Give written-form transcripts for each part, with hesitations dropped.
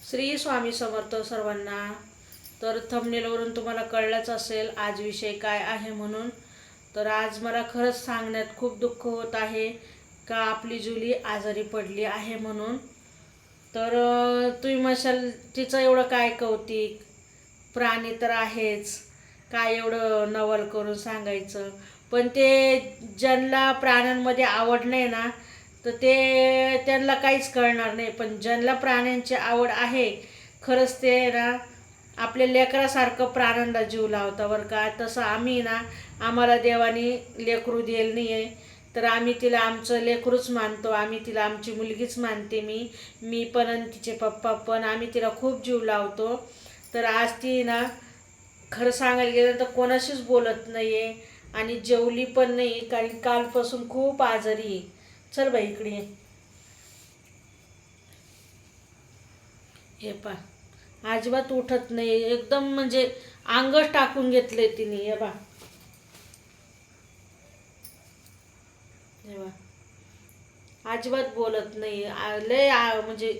श्री स्वामी समर्थ सर्वांना. तर थंबनेलवरून तुम्हाला कळलंच असेल आज विषय काय आहे म्हणून. तर आज मला खरंच सांगण्यात खूप दुःख होत आहे का आपली जुली आजारी पडली आहे म्हणून. तर तुम्ही म्हणशाल तिचं एवढं काय कौतिक, प्राणी तर आहेच, काय एवढं नवल करून सांगायचं. पण ते ज्यांना प्राण्यांमध्ये आवड नाही ना, तर ते त्यांना काहीच कळणार नाही. पण ज्यांना प्राण्यांची आवड आहे खरंच ते ना आपल्या लेकरासारखं प्राण्यांना जीव लावता बरं का. तसं आम्ही ना, आम्हाला देवाने लेकरू दिलं नाही आहे, तर आम्ही तिला आमचं लेकरूच मानतो. आम्ही तिला आमची मुलगीच मानते. मी पण आणि तिचे पप्पा पण आम्ही तिला खूप जीव लावतो. तर आज ती ना खरं सांगायला गेलं तर कोणाशीच बोलत नाही आहे आणि जेवली पण नाही, कारण कालपासून खूप आजारी आहे. चल बाई इकडे ये. हे पा अजिबात उठत नाही, एकदम म्हणजे अंगच टाकून घेतलंय तिने. हे बा, हे बा, अजिबात बोलत नाही. म्हणजे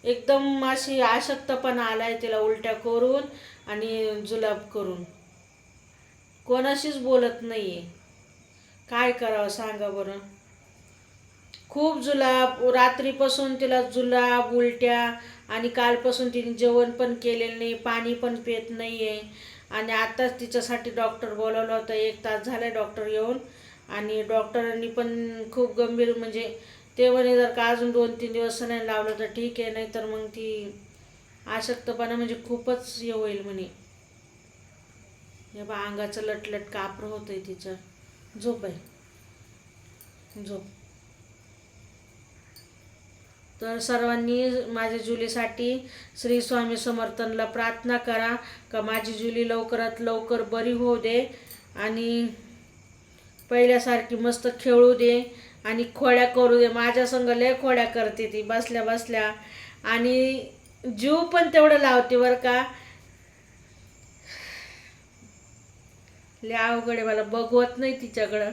एकदम अशी आशक्तपणा आलाय तिला, उलट्या करून आणि जुलाब करून. कोणाशीच बोलत नाहीये. काय करावं सांगा बरं. खूप जुलाब, रात्रीपासून तिला जुलाब, उलट्या, आणि कालपासून तिने जेवण पण केलेलं नाही, पाणी पण पित नाही आहे. आणि आताच तिच्यासाठी डॉक्टर बोलावलं होतं, 1 तास झाला डॉक्टर येऊन. आणि डॉक्टरांनी पण खूप गंभीर म्हणजे ते म्हणे जर का अजून 2-3 दिवस नाही लावलं तर ठीक आहे, नाही तर मग ती अशक्तपणा म्हणजे खूपच हे होईल म्हणे. हे बा, अंगाचं लटलट कापरं होतंय तिचं. झोप आहे, झोप. तर सर्वांनी माझ्या जुलीसाठी श्री स्वामी समर्थनला प्रार्थना करा का माझी जुली लवकरात लवकर बरी होऊ दे आणि पहिल्यासारखी मस्त खेळू दे आणि खोड्या करू दे. माझ्या संग लय खोड्या करते ती बसल्या बसल्या, आणि जीव पण तेवढं लावते बरं का. लय अवघड आहे, मला बघवत नाही तिच्याकडं.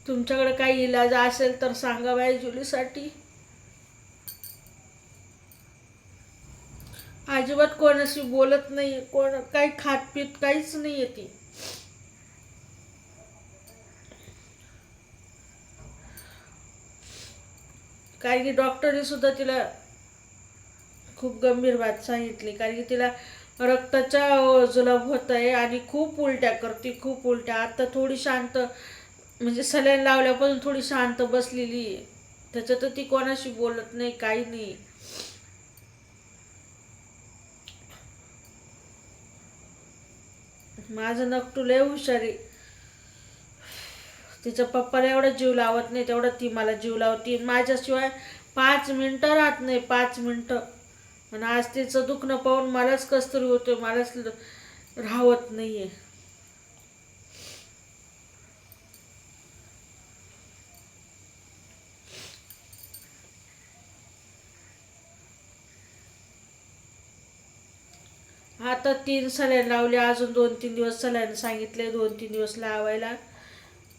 तुमच्याकडे काही इलाज असेल तर सांगा बाई जुलीसाठी. अजिबात कोणाशी बोलत नाही, कोण काही खात पीत काहीच नाही येते. कारण की डॉक्टरने सुद्धा तिला खूप गंभीर बात सांगितली, कारण की तिला रक्ताचा जुलाब होत आहे आणि खूप उलट्या करते, खूप उलट्या. आता थोडी शांत, म्हणजे सलाईन लावल्यापासून थोडी शांत बसलेली आहे. त्याच्यात ती कोणाशी बोलत नाही, काही नाही. माझं नकटू लय हुशार आहे. तिच्या पप्पाला एवढा जीव लावत नाही तेवढा ती मला जीव लावती. माझ्याशिवाय 5 मिनटं राहत नाही, 5 मिनटं. आणि आज तिचं दुखणं पाहून मलाच कसं तरी होतं, मलाच राहत नाहीये. आता 3 सलाईन लावले, अजून 2-3 दिवस सलाईन सांगितले, 2-3 दिवस लावायला.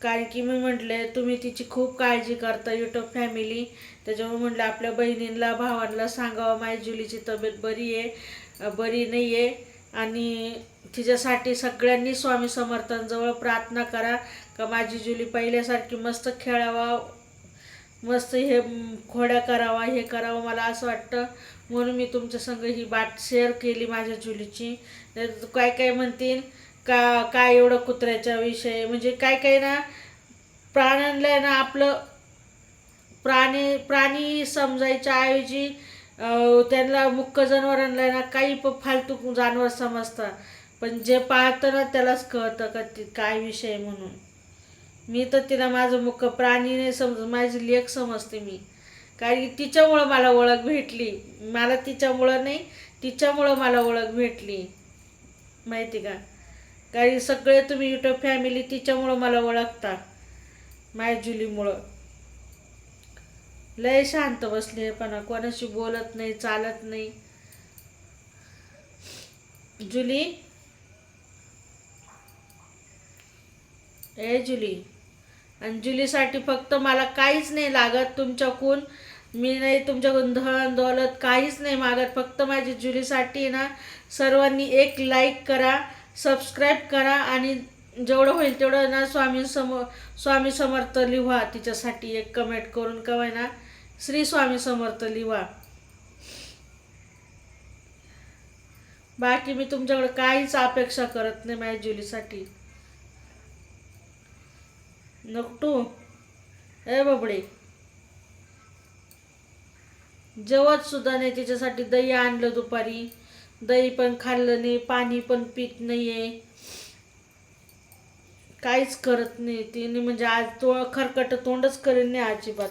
कारण की मी म्हटले तुम्ही तिची खूप काळजी करता युट्यूब फॅमिली, त्याच्यामुळे म्हटलं आपल्या बहिणींना भावांना सांगावं माझी जुलीची तब्येत बरी आहे, बरी नाही आहे. आणि तिच्यासाठी सगळ्यांनी स्वामी समर्थांजवळ प्रार्थना करा का माझी जुली पहिल्यासारखी मस्त खेळावा, मस्त हे खोड्या करावा, हे करावं. मला असं वाटतं म्हणून मी तुमच्या संग ही बात शेअर केली माझ्या जुलीची. काय काय म्हणतील का काय एवढं कुत्र्याच्या विषय, म्हणजे काय काय ना प्राण्यांना ना आपलं प्राणी प्राणी समजायच्या ऐवजी त्यांना मुक्क जनावरांना ना काही फालतू जानवर समजतात. पण जे पाळतं ना त्यालाच कळतं का ती काय विषय म्हणून. मी तर तिला माझं मुक्क प्राणी नाही समजत, माझी लेक समजते मी. कारण की तिच्यामुळं मला ओळख भेटली. मला तिच्यामुळं नाही, तिच्यामुळं मला ओळख भेटली, माहिती का. कारण सगळे तुम्ही युट्यूब फॅमिली तिच्यामुळं मला ओळखता, माझ्या जुलीमुळं. लय शांत बसली पण कोणाशी बोलत नाही, चालत नाही. जुली, ए जुली, आणि जुलीसाठी फक्त मला काहीच नाही लागत तुमच्याकडून. मी नाही तुमच्याकडून धन दौलत काहीच नाही मागत. फक्त माझी जुलीसाठी ना सर्वांनी एक लाईक करा, सबस्क्राईब करा, आणि जेवढं होईल तेवढं ना स्वामी समर्थ लिहा. तिच्यासाठी एक कमेंट करून कवाय ना श्री स्वामी समर्थ लिहा. बाकी मी तुमच्याकडे काहीच अपेक्षा करत नाही माझ्या जुलीसाठी. नकटू ए बबडे, जेवत सुद्धा नाही तिच्यासाठी. दही आणलं दुपारी, दही पण खाल्लं नाही, पाणी पण पित नाहीये, काहीच करत नाही तिने. म्हणजे आज खरकट तोंडच करेन नाही अजिबात.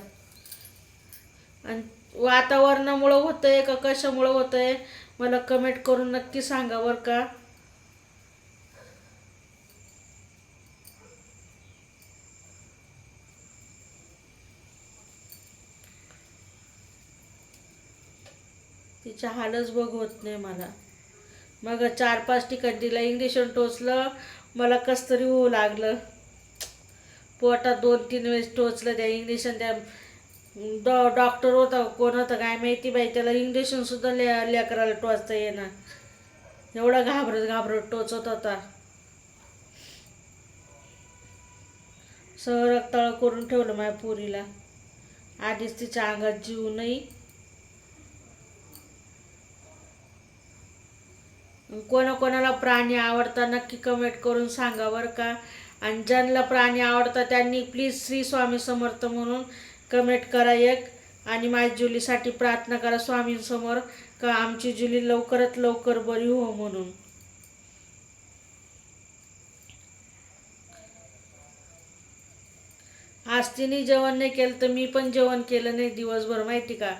आणि वातावरणामुळं होतंय का कशामुळं होतंय मला कमेंट करून नक्की सांगा बरं का. तिच्या हालच बघवत नाही मला. मग 4-5 ठिकाणी तिला इंजेक्शन टोचलं, मला कस तरी होऊ लागलं. पोटात 2-3 वेळेस टोचलं त्या इंजेक्शन. त्या डॉक्टर होता, कोण होता काय माहिती बाई, त्याला इंजेक्शन सुद्धा लेकराला टोचता येणार, एवढा घाबरत घाबरत टोचत होता. सगळं रक्ताळ करून ठेवलं माझ्या पोरीला. आधीच तिच्या अंगात जीव नाही. कोणाकोणाला प्राणी आवडतात नक्की कमेंट करून सांगा बरं का. आणि ज्यांना प्राणी आवडतात त्यांनी प्लीज श्री स्वामी समर्थ म्हणून कमेंट करा एक. आणि माझ्या जुलीसाठी प्रार्थना करा स्वामींसमोर का आमची जुली लवकरात लवकर बरी हो म्हणून. आज तिने जेवण नाही केलं तर मी पण जेवण केलं नाही दिवसभर माहिती का.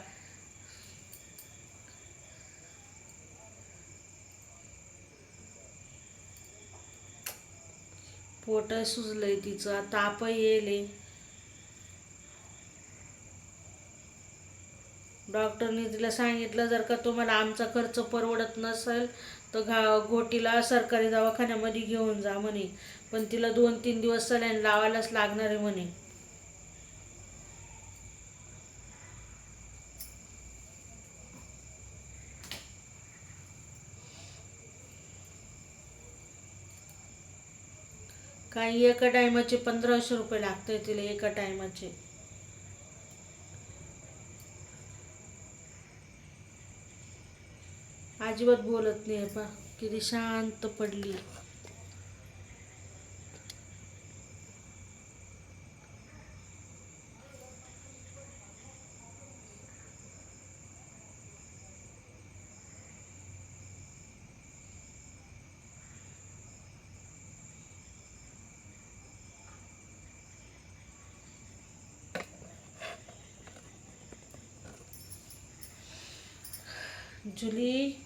पोट सुजलंय तिचं, ताप येईल. डॉक्टरने तिला सांगितलं जर का तुम्हाला आमचा खर्च परवडत नसेल तर घोटीला सरकारी दवाखान्यामध्ये घेऊन जा म्हणे. पण तिला 2-3 दिवस सलाईन लावायलाच लागणार आहे म्हणे. काही एका टायमाचे 1500 रुपये लागतंय तिला एका टायमाचे. अजिबात बोलत नाही पा, किती शांत पडली. जुली,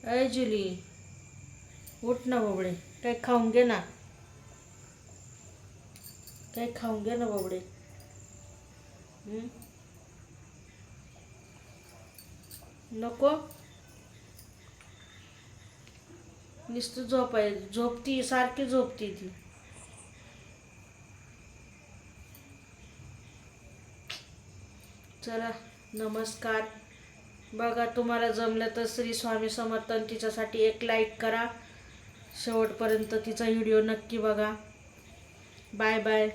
अय जुली, उठ ना बाबडे, काही खाऊन घे ना, काही खाऊन घे ना बाबडे. नको, नुसतं झोपती सारखी झोपती ती. चला नमस्कार. बघा तुम्हाला जमलं तर श्री स्वामी समर्थ तिच्यासाठी एक लाईक करा. शेवटपर्यंत तिचा व्हिडिओ नक्की बघा. Bye bye.